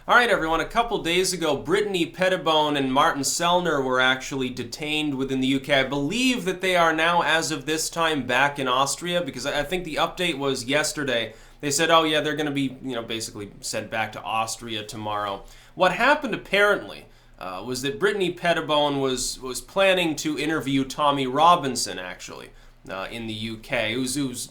All right, everyone. A couple days ago, Brittany Pettibone and Martin Sellner were actually detained within the UK. I believe that they are now, as of this time, back in Austria because I think the update was yesterday. They said, oh, yeah, they're going to be, basically sent back to Austria tomorrow. What happened, apparently, was that Brittany Pettibone was planning to interview Tommy Robinson, actually. In the UK, who's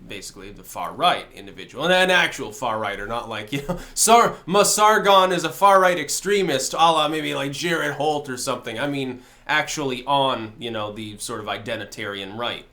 basically the far right individual, and an actual far righter, not like Sargon is a far right extremist, a la maybe like Jared Holt or something. I mean, actually on the sort of identitarian right,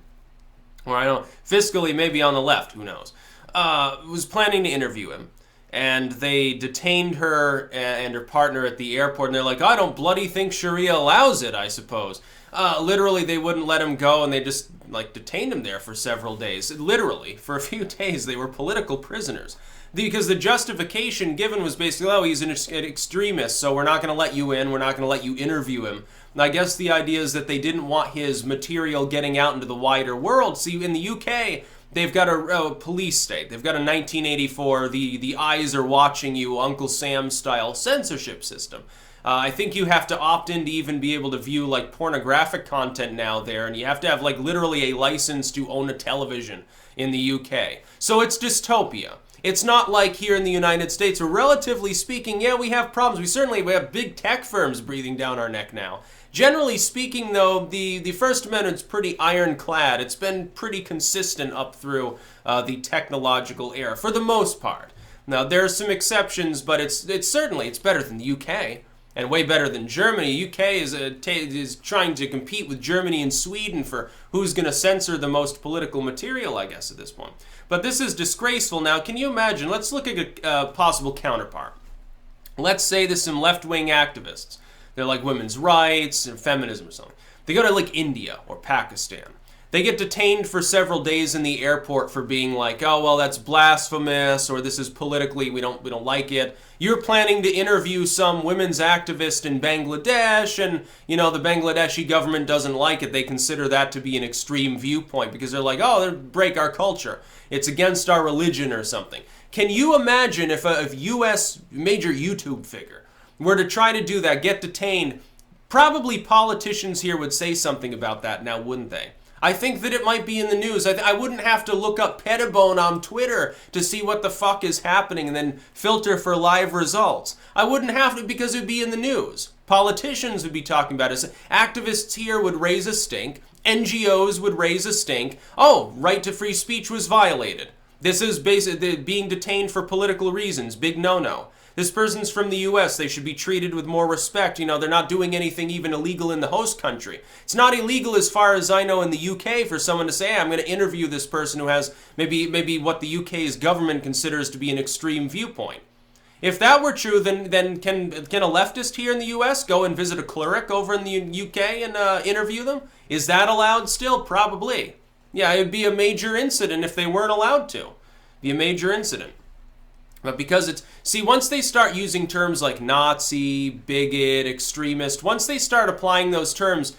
or I don't know, fiscally maybe on the left, who knows? Was planning to interview him. And they detained her and her partner at the airport, and they're like, I don't bloody think Sharia allows it, I suppose. Literally, they wouldn't let him go, and they just, detained him there for several days. Literally, for a few days, they were political prisoners. Because the justification given was basically, oh, he's an extremist, so we're not going to let you in, we're not going to let you interview him. And I guess the idea is that they didn't want his material getting out into the wider world. See, in the UK... they've got a police state. They've got a 1984, the eyes are watching you, Uncle Sam style censorship system. I think you have to opt in to even be able to view pornographic content now there, and you have to have literally a license to own a television in the UK. So it's dystopia. It's not like here in the United States where, relatively speaking, yeah, we have problems. We have big tech firms breathing down our neck now. Generally speaking, though, the First Amendment's pretty ironclad. It's been pretty consistent up through the technological era, for the most part. Now, there are some exceptions, but it's certainly better than the UK, and way better than Germany. UK is trying to compete with Germany and Sweden for who's going to censor the most political material, I guess, at this point. But this is disgraceful. Now, can you imagine? Let's look at a possible counterpart. Let's say there's some left-wing activists. They're like women's rights and feminism or something. They go to India or Pakistan. They get detained for several days in the airport for being like, oh, well, that's blasphemous, or this is politically, we don't like it. You're planning to interview some women's activist in Bangladesh, and, the Bangladeshi government doesn't like it. They consider that to be an extreme viewpoint because they're like, oh, they break our culture. It's against our religion or something. Can you imagine if a U.S. major YouTube figure were to try to do that, get detained? Probably politicians here would say something about that now, wouldn't they? I think that it might be in the news. I wouldn't have to look up Pettibone on Twitter to see what the fuck is happening and then filter for live results. I wouldn't have to, because it would be in the news. Politicians would be talking about it. Activists here would raise a stink. NGOs would raise a stink. Oh, right to free speech was violated. This is basically being detained for political reasons. Big no-no. This person's from the U.S. They should be treated with more respect. They're not doing anything even illegal in the host country. It's not illegal, as far as I know, in the U.K. for someone to say, hey, I'm going to interview this person who has maybe what the U.K.'s government considers to be an extreme viewpoint. If that were true, then can a leftist here in the U.S. go and visit a cleric over in the U.K. and interview them? Is that allowed still? Probably. Yeah, it would be a major incident if they weren't allowed to. Be a major incident. But because once they start using terms like Nazi, bigot, extremist, once they start applying those terms,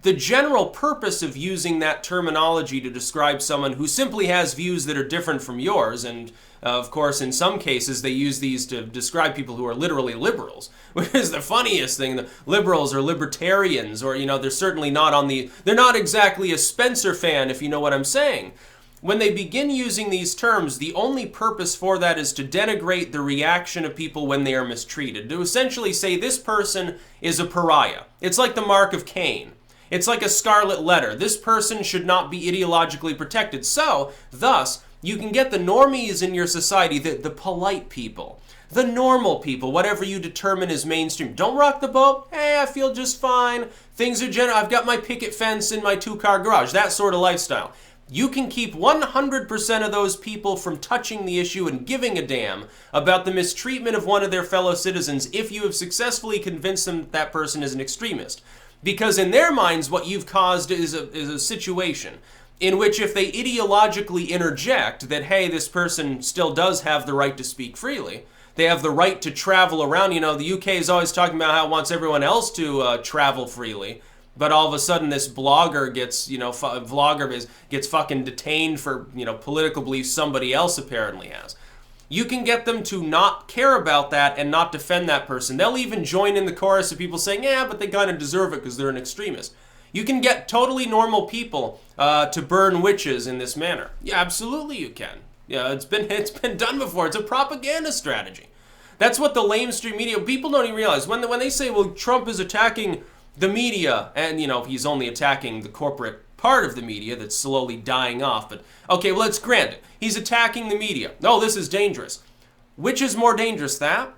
the general purpose of using that terminology to describe someone who simply has views that are different from yours, and of course in some cases they use these to describe people who are literally liberals, which is the funniest thing. The liberals are libertarians, or they're certainly not they're not exactly a Spencer fan, if you know what I'm saying. When they begin using these terms, the only purpose for that is to denigrate the reaction of people when they are mistreated. To essentially say this person is a pariah. It's like the mark of Cain. It's like a scarlet letter. This person should not be ideologically protected. So, thus, you can get the normies in your society, the polite people, the normal people, whatever you determine is mainstream. Don't rock the boat. Hey, I feel just fine. Things are I've got my picket fence in my 2-car garage. That sort of lifestyle. You can keep 100% of those people from touching the issue and giving a damn about the mistreatment of one of their fellow citizens if you have successfully convinced them that person is an extremist. Because in their minds, what you've caused is a situation in which if they ideologically interject that, hey, this person still does have the right to speak freely, they have the right to travel around. The UK is always talking about how it wants everyone else to travel freely. But all of a sudden, this blogger gets fucking detained for, political beliefs somebody else apparently has. you can get them to not care about that and not defend that person. They'll even join in the chorus of people saying, yeah, but they kind of deserve it because they're an extremist. You can get totally normal people to burn witches in this manner. Yeah, absolutely you can. Yeah, it's been done before. It's a propaganda strategy. That's what the lamestream media, people don't even realize. When they say, well, Trump is attacking the media, and, you know, he's only attacking the corporate part of the media that's slowly dying off. But, okay, well, let's grant it. He's attacking the media. Oh, this is dangerous. Which is more dangerous, that?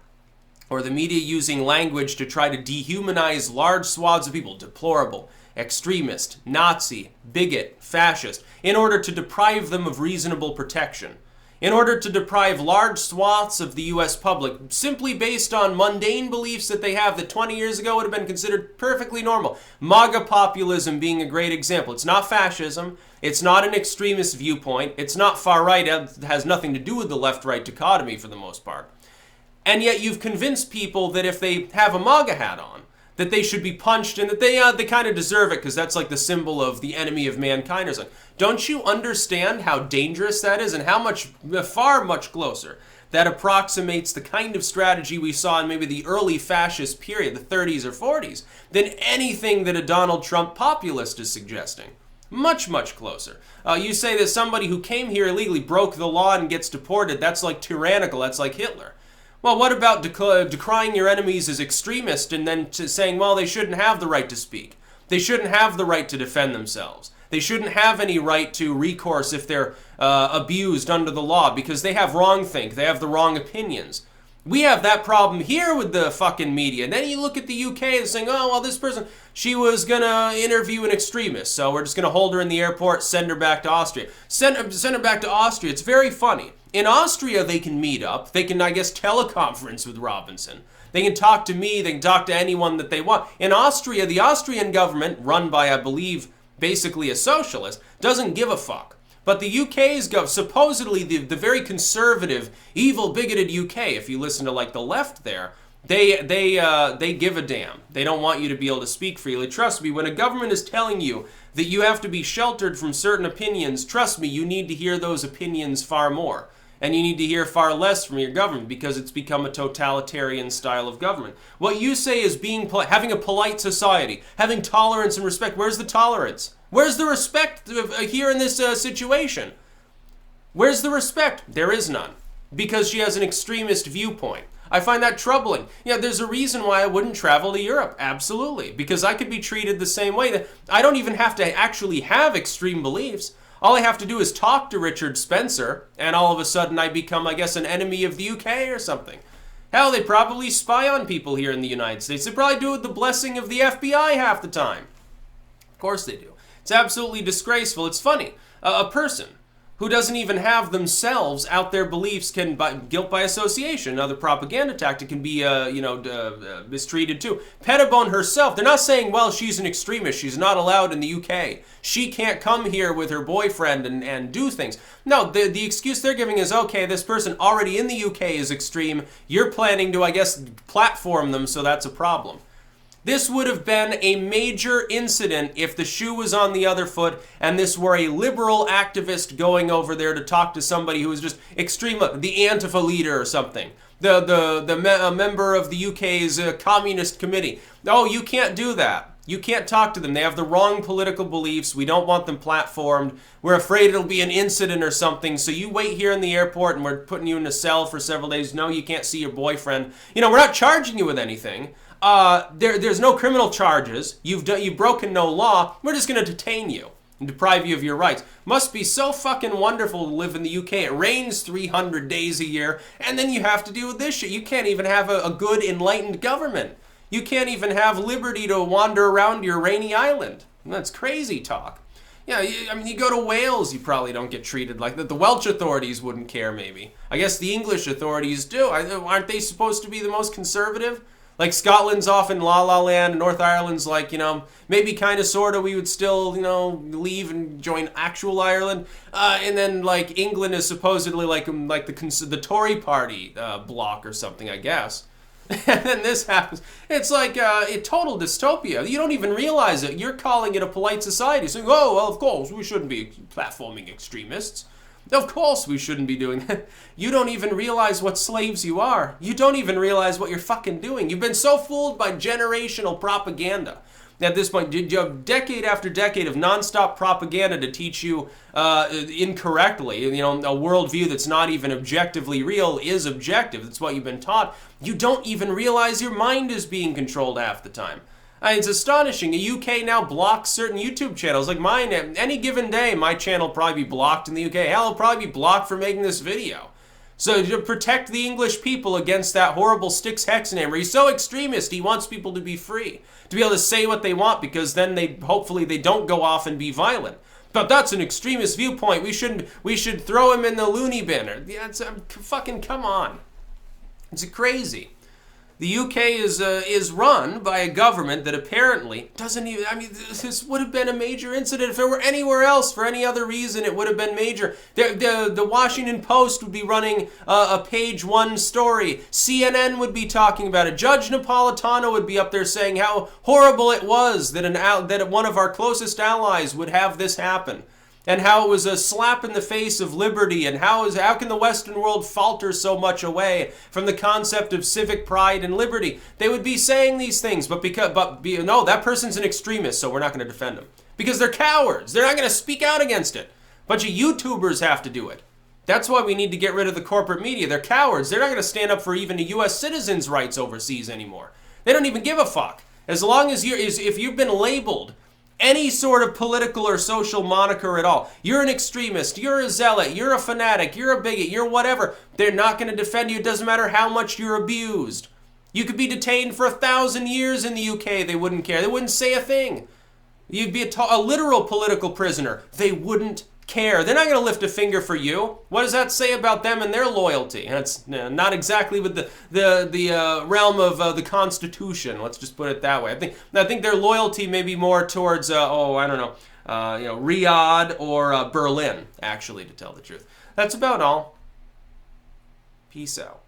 Or the media using language to try to dehumanize large swaths of people? Deplorable, extremist, Nazi, bigot, fascist, in order to deprive them of reasonable protection. In order to deprive large swaths of the U.S. public, simply based on mundane beliefs that they have that 20 years ago would have been considered perfectly normal. MAGA populism being a great example. It's not fascism. It's not an extremist viewpoint. It's not far-right. It has nothing to do with the left-right dichotomy for the most part. And yet you've convinced people that if they have a MAGA hat on, that they should be punched and that they kind of deserve it because that's like the symbol of the enemy of mankind or something. Don't you understand how dangerous that is and how much, far much closer that approximates the kind of strategy we saw in maybe the early fascist period, the 30s or 40s, than anything that a Donald Trump populist is suggesting? Much, much closer. You say that somebody who came here illegally broke the law and gets deported, that's like tyrannical, that's like Hitler. Well, what about decrying your enemies as extremist and then saying, well, they shouldn't have the right to speak. They shouldn't have the right to defend themselves. They shouldn't have any right to recourse if they're abused under the law because they have wrongthink. They have the wrong opinions. We have that problem here with the fucking media. And then you look at the UK and saying, oh, well, this person, she was going to interview an extremist, so we're just going to hold her in the airport, send her back to Austria. Send her back to Austria. It's very funny. In Austria, they can meet up. They can, I guess, teleconference with Robinson. They can talk to me. They can talk to anyone that they want. In Austria, the Austrian government, run by, I believe, basically a socialist, doesn't give a fuck. But the UK's supposedly the very conservative, evil, bigoted UK, if you listen to like the left there, they give a damn. They don't want you to be able to speak freely. Trust me, when a government is telling you that you have to be sheltered from certain opinions, trust me, you need to hear those opinions far more. And you need to hear far less from your government because it's become a totalitarian style of government. What you say is having a polite society, having tolerance and respect. Where's the tolerance? Where's the respect here in this situation? Where's the respect? There is none. Because she has an extremist viewpoint. I find that troubling. Yeah, there's a reason why I wouldn't travel to Europe. Absolutely. Because I could be treated the same way. I don't even have to actually have extreme beliefs. All I have to do is talk to Richard Spencer, and all of a sudden I become, I guess, an enemy of the UK or something. Hell, they probably spy on people here in the United States. They probably do it with the blessing of the FBI half the time. Of course they do. It's absolutely disgraceful. It's funny. A person who doesn't even have themselves out their beliefs can, guilt by association, another propaganda tactic, can be, mistreated too. Pettibone herself, they're not saying, well, she's an extremist, she's not allowed in the UK. She can't come here with her boyfriend and do things. No, the excuse they're giving is, okay, this person already in the UK is extreme, you're planning to, I guess, platform them, so that's a problem. This would have been a major incident if the shoe was on the other foot and this were a liberal activist going over there to talk to somebody who was just extreme, the Antifa leader or something, a member of the UK's Communist Committee. Oh, you can't do that. You can't talk to them. They have the wrong political beliefs. We don't want them platformed. We're afraid it'll be an incident or something. So you wait here in the airport and we're putting you in a cell for several days. No, you can't see your boyfriend. You know, we're not charging you with anything. There's no criminal charges. You've broken no law. We're just going to detain you and deprive you of your rights. Must be so fucking wonderful to live in the UK. It rains 300 days a year, and then you have to deal with this shit. You can't even have a good, enlightened government. You can't even have liberty to wander around your rainy island. That's crazy talk. Yeah, you go to Wales, you probably don't get treated like that. The Welsh authorities wouldn't care, maybe. I guess the English authorities do. Aren't they supposed to be the most conservative? Like, Scotland's off in La La Land, and North Ireland's like, maybe kind of, sort of, we would still, leave and join actual Ireland. And then, like, England is supposedly like the Tory party bloc or something, I guess. And then this happens. It's like a total dystopia. You don't even realize it. You're calling it a polite society. Saying, oh, well, of course, we shouldn't be platforming extremists. Of course we shouldn't be doing that. You don't even realize what slaves you are. You don't even realize what you're fucking doing. You've been so fooled by generational propaganda. At this point, you have decade after decade of nonstop propaganda to teach you incorrectly. You know, a worldview that's not even objectively real is objective. That's what you've been taught. You don't even realize your mind is being controlled half the time. I mean, it's astonishing. The UK now blocks certain YouTube channels. Like mine, any given day, my channel will probably be blocked in the UK. Hell, it'll probably be blocked for making this video. So to protect the English people against that horrible Styx Hexenhammer, he's so extremist, he wants people to be free, to be able to say what they want, because then hopefully they don't go off and be violent. But that's an extremist viewpoint. We should throw him in the loony bin. Fucking come on. It's crazy. The UK is run by a government that apparently doesn't even, I mean, this would have been a major incident. If it were anywhere else for any other reason, it would have been major. The Washington Post would be running a page one story. CNN would be talking about it. Judge Napolitano would be up there saying how horrible it was that one of our closest allies would have this happen. And how it was a slap in the face of liberty, and how can the Western world falter so much away from the concept of civic pride and liberty? They would be saying these things, no, that person's an extremist, so we're not going to defend them. Because they're cowards. They're not going to speak out against it. A bunch of YouTubers have to do it. That's why we need to get rid of the corporate media. They're cowards. They're not going to stand up for even a U.S. citizen's rights overseas anymore. They don't even give a fuck. As long as if you've been labeled any sort of political or social moniker at all, you're an extremist, you're a zealot, you're a fanatic, you're a bigot, you're whatever, they're not going to defend you. It doesn't matter how much you're abused. You could be detained for 1,000 years in the UK. They wouldn't care. They wouldn't say a thing. You'd be a literal political prisoner. They wouldn't care. They're not going to lift a finger for you. What does that say about them and their loyalty? That's not exactly with the realm of the Constitution. Let's just put it that way. I think their loyalty may be more towards I don't know, Riyadh or Berlin, actually, to tell the truth. That's about all. Peace out.